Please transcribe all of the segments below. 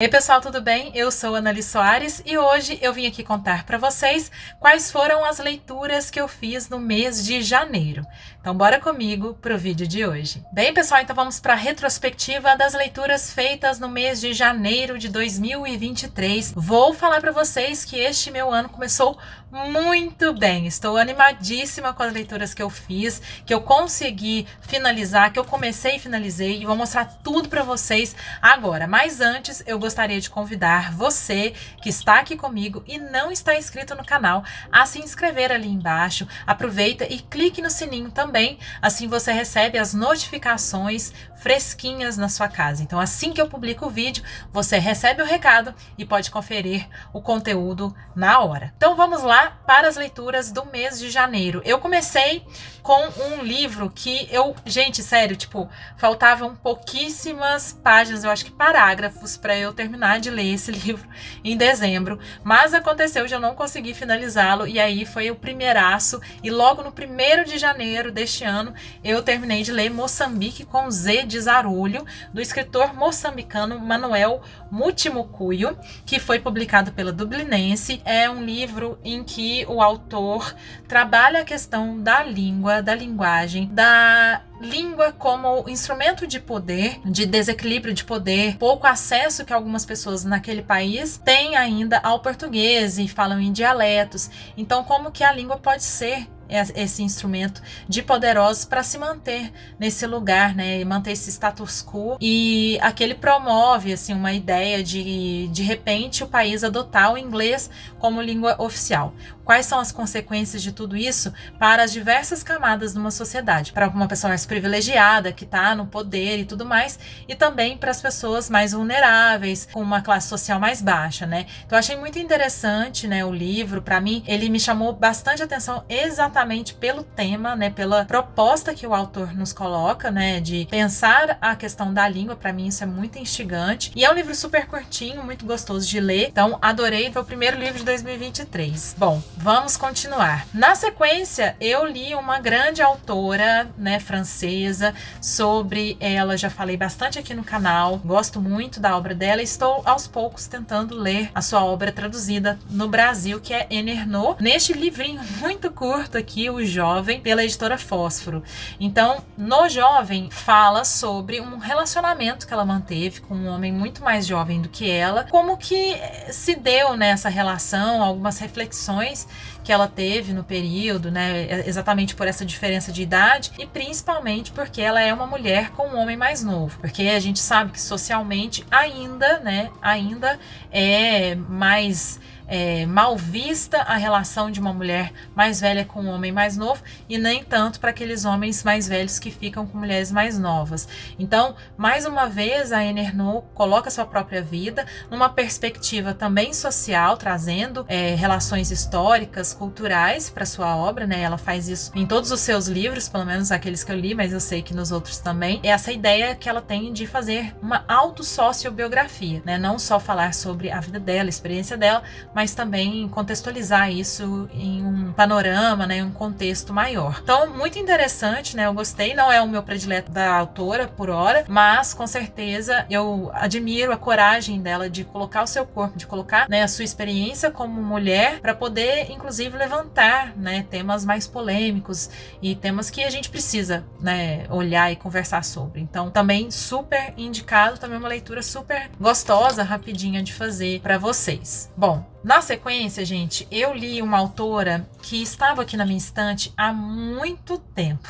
Ei pessoal, tudo bem? Eu sou Anali Soares e hoje eu vim aqui contar para vocês quais foram as leituras que eu fiz no mês de janeiro. Então bora comigo pro vídeo de hoje. Bem pessoal, então vamos para a retrospectiva das leituras feitas no mês de janeiro de 2023. Vou falar para vocês que este meu ano começou muito bem. Estou animadíssima com as leituras que eu fiz, que eu consegui finalizar, que eu comecei e finalizei e vou mostrar tudo para vocês agora. Mas antes eu gostaria de convidar você que está aqui comigo e não está inscrito no canal a se inscrever ali embaixo. Aproveita e clique no sininho também, assim você recebe as notificações fresquinhas na sua casa. Então assim que eu publico o vídeo, você recebe o recado e pode conferir o conteúdo na hora. Então vamos lá para as leituras do mês de janeiro. Eu comecei com um livro que gente, sério, tipo, faltavam pouquíssimas páginas, eu acho que parágrafos para eu terminar de ler esse livro em dezembro, mas aconteceu de eu não conseguir finalizá-lo e aí foi o primeiraço e logo no 1º de janeiro deste ano eu terminei de ler Moçambique com Z de Zarulho, do escritor moçambicano Manuel Mutimucuyo, que foi publicado pela Dublinense. É um livro em que o autor trabalha a questão da língua, da linguagem, da língua como instrumento de poder, de desequilíbrio de poder, pouco acesso que algumas pessoas naquele país têm ainda ao português e falam em dialetos. Então, como que a língua pode ser esse instrumento de poderosos para se manter nesse lugar, né, e manter esse status quo. E aqui ele promove assim uma ideia de repente o país adotar o inglês como língua oficial. Quais são as consequências de tudo isso para as diversas camadas de uma sociedade? Para uma pessoa mais privilegiada, que está no poder e tudo mais, e também para as pessoas mais vulneráveis, com uma classe social mais baixa, né? Então eu achei muito interessante, né, o livro. Para mim, ele me chamou bastante atenção exatamente pelo tema, né, pela proposta que o autor nos coloca, né, de pensar a questão da língua. Para mim isso é muito instigante. E é um livro super curtinho, muito gostoso de ler. Então adorei, foi o primeiro livro de 2023. Bom, vamos continuar. Na sequência, eu li uma grande autora, né, francesa. Sobre ela já falei bastante aqui no canal. Gosto muito da obra dela e estou aos poucos tentando ler a sua obra traduzida no Brasil, que é Annie Ernaux, neste livrinho muito curto aqui, O Jovem, pela editora Fósforo. Então, no Jovem, fala sobre um relacionamento que ela manteve com um homem muito mais jovem do que ela, como que se deu nessa relação, algumas reflexões que ela teve no período, né, exatamente por essa diferença de idade e principalmente porque ela é uma mulher com um homem mais novo, porque a gente sabe que socialmente ainda é mais mal vista a relação de uma mulher mais velha com um homem mais novo e nem tanto para aqueles homens mais velhos que ficam com mulheres mais novas. Então, mais uma vez, a Annie Ernaux coloca sua própria vida numa perspectiva também social, trazendo relações históricas, culturais para sua obra, né? Ela faz isso em todos os seus livros, pelo menos aqueles que eu li, mas eu sei que nos outros também. É essa ideia que ela tem de fazer uma autossociobiografia, né? Não só falar sobre a vida dela, a experiência dela, mas também contextualizar isso em um panorama, né, em um contexto maior. Então, muito interessante, né, eu gostei, não é o meu predileto da autora por hora, mas com certeza eu admiro a coragem dela de colocar o seu corpo, de colocar, né, a sua experiência como mulher para poder, inclusive, levantar, né, temas mais polêmicos e temas que a gente precisa, né, olhar e conversar sobre. Então, também super indicado, também uma leitura super gostosa, rapidinha de fazer para vocês. Bom, na sequência, gente, eu li uma autora que estava aqui na minha estante há muito tempo.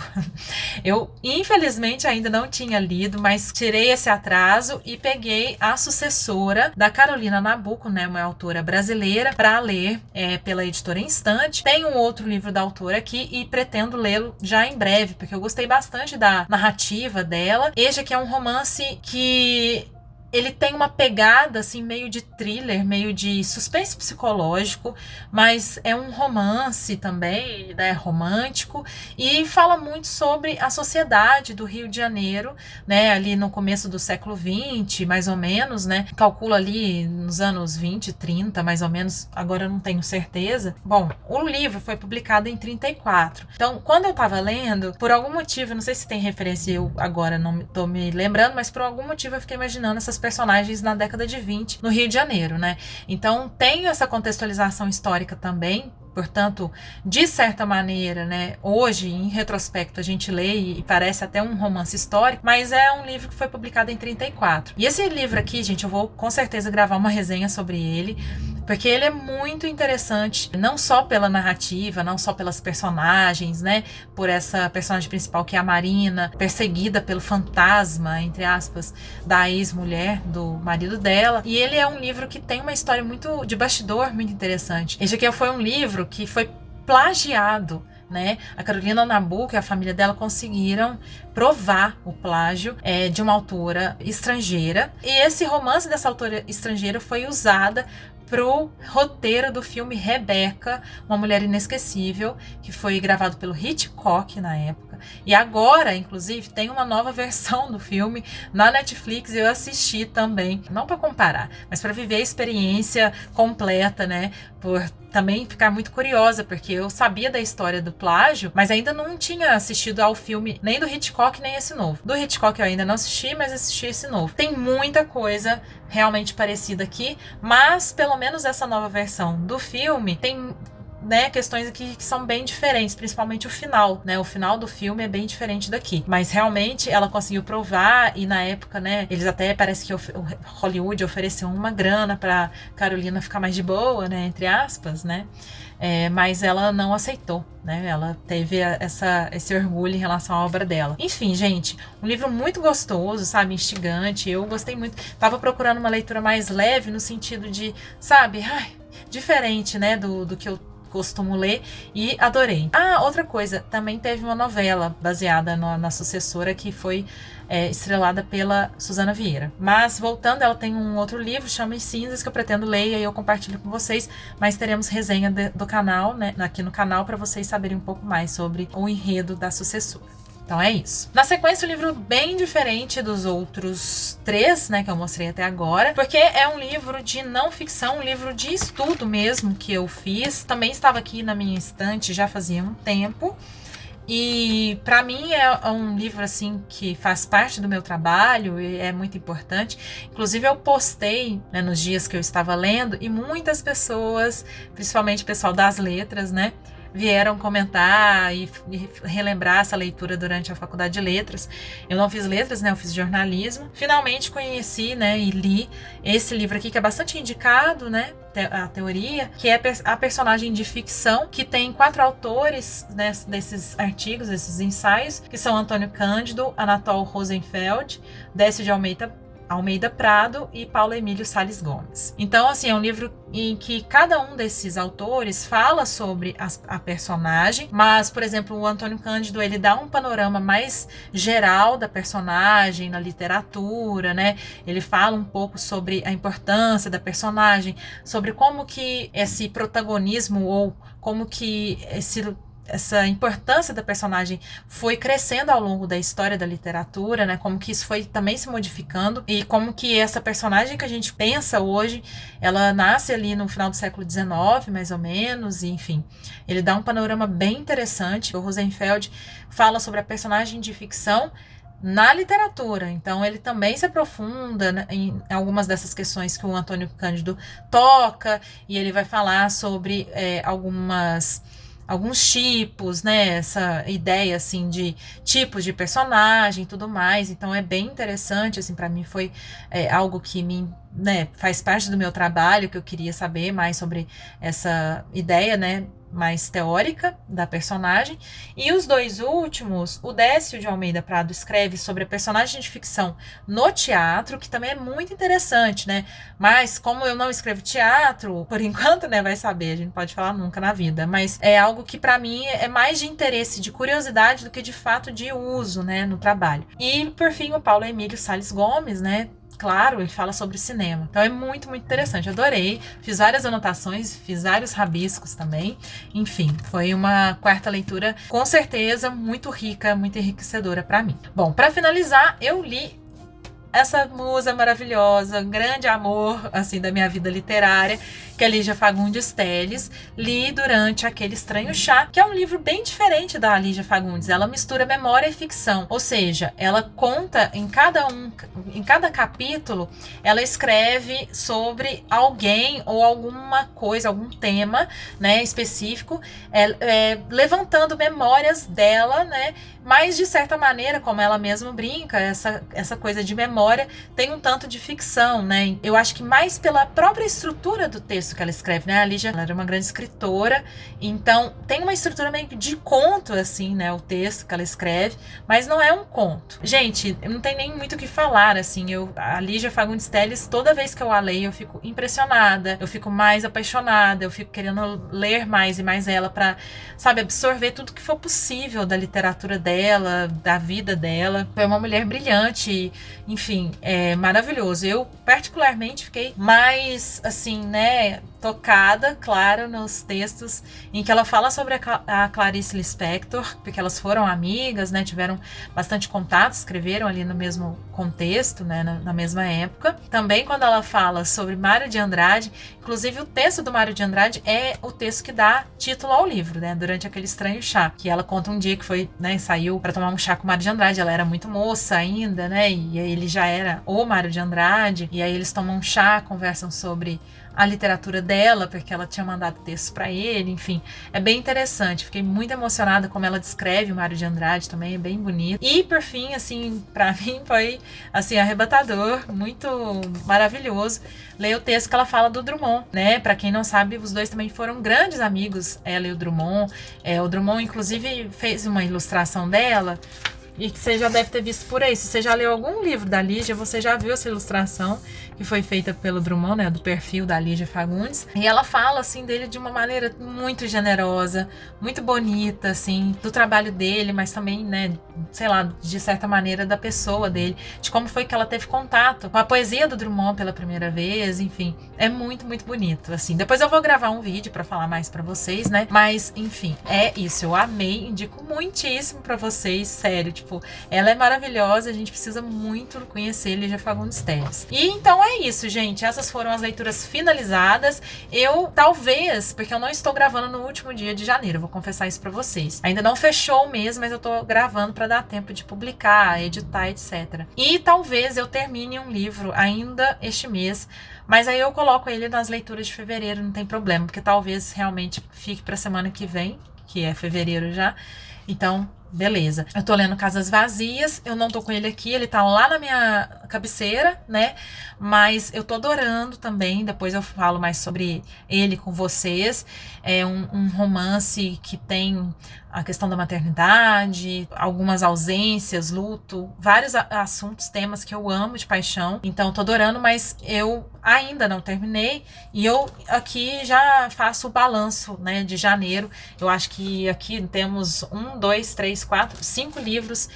Eu, infelizmente, ainda não tinha lido, mas tirei esse atraso e peguei a sucessora da Carolina Nabuco, né, uma autora brasileira, para ler pela editora Instante. Tem um outro livro da autora aqui e pretendo lê-lo já em breve, porque eu gostei bastante da narrativa dela. Este aqui é um romance que ele tem uma pegada assim meio de thriller, meio de suspense psicológico, mas é um romance também, né, romântico, e fala muito sobre a sociedade do Rio de Janeiro, né, ali no começo do século XX, mais ou menos, né, calcula ali nos anos 20, 30, mais ou menos, agora eu não tenho certeza. Bom, o livro foi publicado em 34. Então, quando eu tava lendo, por algum motivo, não sei se tem referência, eu agora não tô me lembrando, mas por algum motivo eu fiquei imaginando essas dos personagens na década de 20 no Rio de Janeiro, né? Então tem essa contextualização histórica também. Portanto, de certa maneira, né, hoje, em retrospecto, a gente lê e parece até um romance histórico, mas é um livro que foi publicado em 34. E esse livro aqui, gente, eu vou com certeza gravar uma resenha sobre ele, porque ele é muito interessante, não só pela narrativa, não só pelas personagens, né, por essa personagem principal que é a Marina, perseguida pelo fantasma, entre aspas, da ex-mulher do marido dela. E ele é um livro que tem uma história muito de bastidor, muito interessante. Esse aqui foi um livro que foi plagiado, né? A Carolina Nabuco e a família dela conseguiram provar o plágio de uma autora estrangeira. E esse romance dessa autora estrangeira foi usada pro roteiro do filme Rebecca, Uma Mulher Inesquecível, que foi gravado pelo Hitchcock na época. E agora, inclusive, tem uma nova versão do filme na Netflix e eu assisti também. Não para comparar, mas para viver a experiência completa, né? Por também ficar muito curiosa, porque eu sabia da história do plágio, mas ainda não tinha assistido ao filme nem do Hitchcock, nem esse novo. Do Hitchcock eu ainda não assisti, mas assisti esse novo. Tem muita coisa realmente parecida aqui, mas pelo menos essa nova versão do filme tem, né, questões aqui que são bem diferentes, principalmente o final, né? O final do filme é bem diferente daqui. Mas realmente ela conseguiu provar e na época, né, eles até parece que o Hollywood ofereceu uma grana pra Carolina ficar mais de boa, né, entre aspas, né? Mas ela não aceitou, né? Ela teve esse orgulho em relação à obra dela. Enfim, gente, um livro muito gostoso, sabe? Instigante. Eu gostei muito. Tava procurando uma leitura mais leve no sentido de, sabe? Diferente, né? Do que eu costumo ler e adorei. Outra coisa, também teve uma novela baseada na sucessora que foi estrelada pela Suzana Vieira. Mas voltando, ela tem um outro livro, chama Cinzas, que eu pretendo ler e aí eu compartilho com vocês, mas teremos resenha do canal, né, aqui no canal, para vocês saberem um pouco mais sobre o enredo da sucessora. Então é isso. Na sequência, o livro bem diferente dos outros 3, né, que eu mostrei até agora, porque é um livro de não ficção, um livro de estudo mesmo que eu fiz. Também estava aqui na minha estante já fazia um tempo. E para mim é um livro assim que faz parte do meu trabalho e é muito importante. Inclusive eu postei, né, nos dias que eu estava lendo e muitas pessoas, principalmente o pessoal das letras, né, vieram comentar e relembrar essa leitura durante a faculdade de letras. Eu não fiz letras, né? Eu fiz jornalismo. Finalmente conheci, né, e li esse livro aqui que é bastante indicado, né? A teoria, que é a personagem de ficção, que tem 4 autores, né, desses artigos, desses ensaios, que são Antônio Cândido, Anatol Rosenfeld, Décio de Almeida Prado e Paulo Emílio Salles Gomes. Então, assim, é um livro em que cada um desses autores fala sobre a personagem, mas, por exemplo, o Antônio Cândido, ele dá um panorama mais geral da personagem na literatura, né? Ele fala um pouco sobre a importância da personagem, sobre como que esse protagonismo ou como que essa importância da personagem foi crescendo ao longo da história da literatura, né? Como que isso foi também se modificando e como que essa personagem que a gente pensa hoje, ela nasce ali no final do século XIX, mais ou menos, e enfim. Ele dá um panorama bem interessante. O Rosenfeld fala sobre a personagem de ficção na literatura, então ele também se aprofunda, né, em algumas dessas questões que o Antônio Cândido toca, e ele vai falar sobre alguns tipos, né, essa ideia, assim, de tipos de personagem e tudo mais, então é bem interessante, assim, para mim foi algo que né, faz parte do meu trabalho, que eu queria saber mais sobre essa ideia, né, mais teórica da personagem. E os 2 últimos, o Décio de Almeida Prado escreve sobre a personagem de ficção no teatro, que também é muito interessante, né? Mas como eu não escrevo teatro, por enquanto, né, vai saber, a gente não pode falar nunca na vida, mas é algo que para mim é mais de interesse, de curiosidade do que de fato de uso, né, no trabalho. E por fim, o Paulo Emílio Salles Gomes, né? Claro, ele fala sobre cinema. Então é muito, muito interessante. Adorei. Fiz várias anotações, fiz vários rabiscos também. Enfim, foi uma 4ª leitura, com certeza, muito rica, muito enriquecedora para mim. Bom, para finalizar, eu li essa musa maravilhosa, um grande amor, assim, da minha vida literária, que é a Lígia Fagundes Telles. Li durante aquele Estranho Chá, que é um livro bem diferente da Lígia Fagundes. Ela mistura memória e ficção, ou seja, ela conta em cada capítulo, ela escreve sobre alguém ou alguma coisa, algum tema, né, específico, levantando memórias dela, né, mas de certa maneira, como ela mesma brinca, essa coisa de memória tem um tanto de ficção, né? Eu acho que mais pela própria estrutura do texto que ela escreve, né? A Lígia, ela era uma grande escritora, então tem uma estrutura meio de conto, assim, né? O texto que ela escreve, mas não é um conto. Gente, não tem nem muito o que falar, assim. A Lígia Fagundes Telles, toda vez que eu a leio, eu fico impressionada, eu fico mais apaixonada, eu fico querendo ler mais e mais ela pra, sabe, absorver tudo que for possível da literatura dela, da vida dela. Foi uma mulher brilhante, enfim, é maravilhoso. Eu, particularmente, fiquei mais, assim, né, tocada, claro, nos textos em que ela fala sobre a Clarice Lispector, porque elas foram amigas, né, tiveram bastante contato, escreveram ali no mesmo contexto, né, na mesma época. Também quando ela fala sobre Mário de Andrade, inclusive o texto do Mário de Andrade é o texto que dá título ao livro, né, durante aquele Estranho Chá, que ela conta um dia que foi, né, saiu para tomar um chá com o Mário de Andrade. Ela era muito moça ainda, né, e ele já era o Mário de Andrade, e aí eles tomam um chá, conversam sobre a literatura dela, porque ela tinha mandado texto para ele, enfim, é bem interessante. Fiquei muito emocionada como ela descreve o Mário de Andrade também, é bem bonito. E por fim, assim, para mim foi assim arrebatador, muito maravilhoso ler o texto que ela fala do Drummond, né? Para quem não sabe, os dois também foram grandes amigos, ela e o Drummond. O Drummond inclusive fez uma ilustração dela, e que você já deve ter visto por aí. Se você já leu algum livro da Lígia, você já viu essa ilustração que foi feita pelo Drummond, né, do perfil da Lígia Fagundes. E ela fala, assim, dele de uma maneira muito generosa, muito bonita, assim, do trabalho dele, mas também, né, sei lá, de certa maneira da pessoa dele, de como foi que ela teve contato com a poesia do Drummond pela primeira vez, enfim. É muito, muito bonito, assim. Depois eu vou gravar um vídeo pra falar mais pra vocês, né, mas, enfim, é isso. Eu amei, indico muitíssimo pra vocês, sério, tipo, ela é maravilhosa, a gente precisa muito conhecer Lígia Fagundes Telles. E então é isso, gente. Essas foram as leituras finalizadas. Eu, talvez, porque eu não estou gravando no último dia de janeiro, vou confessar isso pra vocês. Ainda não fechou o mês, mas eu tô gravando pra dar tempo de publicar, editar, etc. E talvez eu termine um livro ainda este mês, mas aí eu coloco ele nas leituras de fevereiro, não tem problema, porque talvez realmente fique pra semana que vem, que é fevereiro já. Então, beleza. Eu tô lendo Casas Vazias, eu não tô com ele aqui, ele tá lá na minha cabeceira, né? Mas eu tô adorando também, depois eu falo mais sobre ele com vocês. É um romance que tem a questão da maternidade, algumas ausências, luto, vários assuntos, temas que eu amo de paixão. Então, tô adorando, mas eu ainda não terminei. E eu aqui já faço o balanço, né, de janeiro. Eu acho que aqui temos 1, 2, 3, 4, 5 livros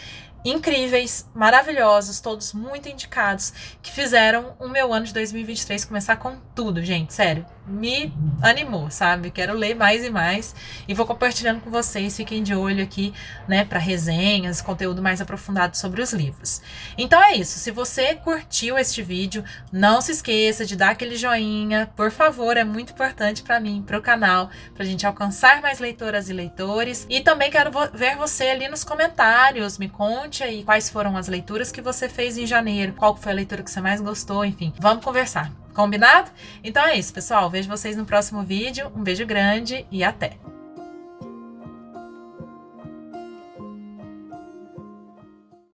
incríveis, maravilhosos, todos muito indicados, que fizeram o meu ano de 2023 começar com tudo, gente, sério. Me animou, sabe? Quero ler mais e mais e vou compartilhando com vocês. Fiquem de olho aqui, né, para resenhas, conteúdo mais aprofundado sobre os livros. Então é isso. Se você curtiu este vídeo, não se esqueça de dar aquele joinha, por favor, é muito importante para mim, para o canal, pra gente alcançar mais leitoras e leitores. E também quero ver você ali nos comentários, me conte aí quais foram as leituras que você fez em janeiro, qual foi a leitura que você mais gostou, enfim, vamos conversar. Combinado? Então é isso, pessoal. Vejo vocês no próximo vídeo. Um beijo grande e até!